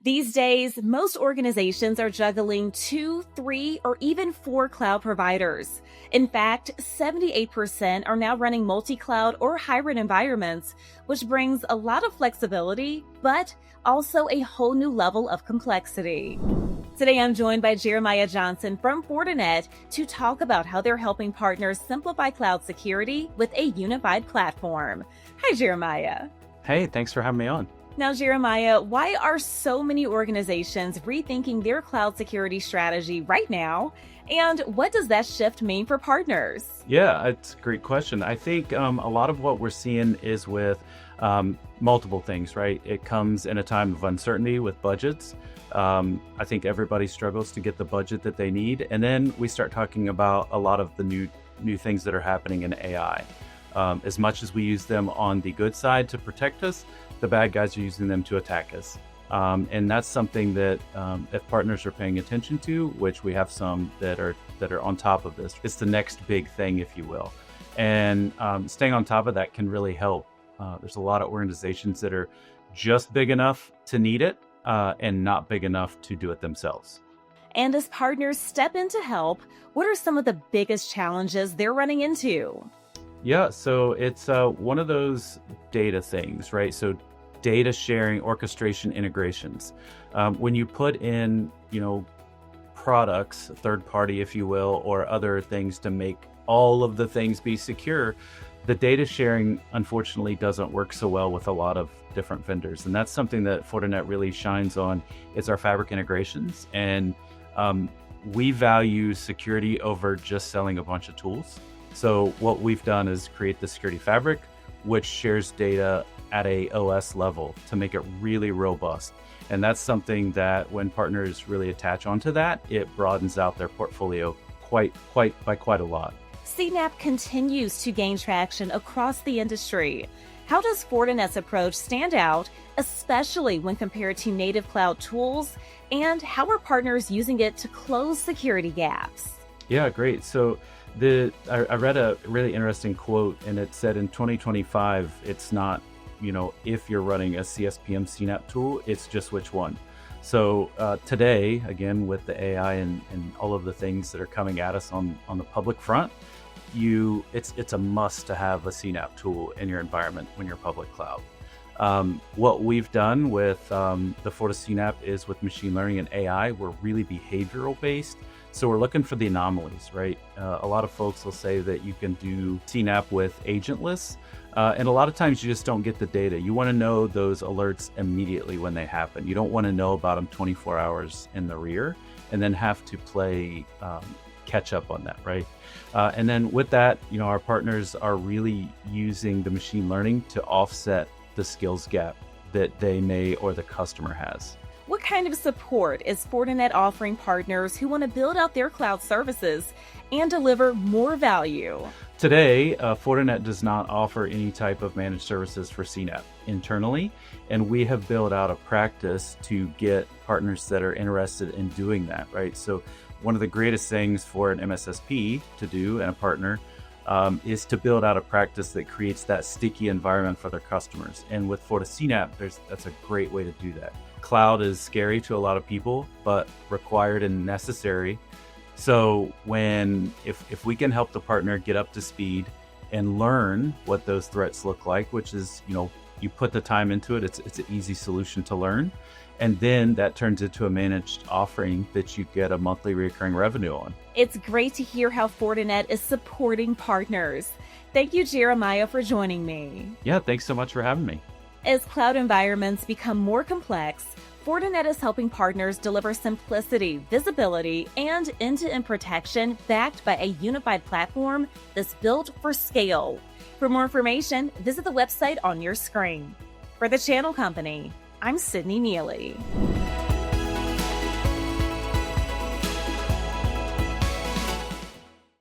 These days, most organizations are juggling 2, 3, or even 4 cloud providers. In fact, 78% are now running multi-cloud or hybrid environments, which brings a lot of flexibility, but also a whole new level of complexity. Today, I'm joined by Jeremiah Johnson from Fortinet to talk about how they're helping partners simplify cloud security with a unified platform. Hi, Jeremiah. Hey, thanks for having me on. Now, Jeremiah, why are so many organizations rethinking their cloud security strategy right now? And what does that shift mean for partners? Yeah, it's a great question. I think a lot of what we're seeing is with multiple things, right? It comes in a time of uncertainty with budgets. I think everybody struggles to get the budget that they need. And then we start talking about a lot of the new things that are happening in AI. As much as we use them on the good side to protect us, the bad guys are using them to attack us. And that's something that if partners are paying attention to, which we have some that are on top of this, it's the next big thing, if you will. And staying on top of that can really help. There's a lot of organizations that are just big enough to need it and not big enough to do it themselves. And as partners step in to help, what are some of the biggest challenges they're running into? Yeah, so it's one of those data things, right? So data sharing, orchestration, integrations. When you put in, products, third party, if you will, or other things to make all of the things be secure, the data sharing, unfortunately, doesn't work so well with a lot of different vendors. And that's something that Fortinet really shines on, is our fabric integrations. And we value security over just selling a bunch of tools. So what we've done is create the security fabric, which shares data at a OS level to make it really robust. And that's something that when partners really attach onto that, it broadens out their portfolio quite a lot. CNAPP continues to gain traction across the industry. How does Fortinet's approach stand out, especially when compared to native cloud tools? And how are partners using it to close security gaps? Yeah, great. So I read a really interesting quote, and it said in 2025, it's not, if you're running a CSPM CNAPP tool, it's just which one. So today, again, with the AI and all of the things that are coming at us on the public front, it's a must to have a CNAPP tool in your environment when you're public cloud. What we've done with the FortiCNAPP is with machine learning and AI, we're really behavioral based. So we're looking for the anomalies, right? A lot of folks will say that you can do CNAPP with agentless, and a lot of times you just don't get the data. You want to know those alerts immediately when they happen. You don't want to know about them 24 hours in the rear and then have to play catch up on that, right? And then with that, our partners are really using the machine learning to offset the skills gap that they may or the customer has. What kind of support is Fortinet offering partners who want to build out their cloud services and deliver more value? Today, Fortinet does not offer any type of managed services for CNAPP internally, and we have built out a practice to get partners that are interested in doing that, right? So one of the greatest things for an MSSP to do and a partner is to build out a practice that creates that sticky environment for their customers. And with FortiCNAPP, that's a great way to do that. Cloud is scary to a lot of people, but required and necessary. So if we can help the partner get up to speed and learn what those threats look like, which is, you put the time into it, it's an easy solution to learn. And then that turns into a managed offering that you get a monthly recurring revenue on. It's great to hear how Fortinet is supporting partners. Thank you, Jeremiah, for joining me. Yeah, thanks so much for having me. As cloud environments become more complex, Fortinet is helping partners deliver simplicity, visibility, and end-to-end protection backed by a unified platform that's built for scale. For more information, visit the website on your screen. For the Channel Company, I'm Sydney Neely.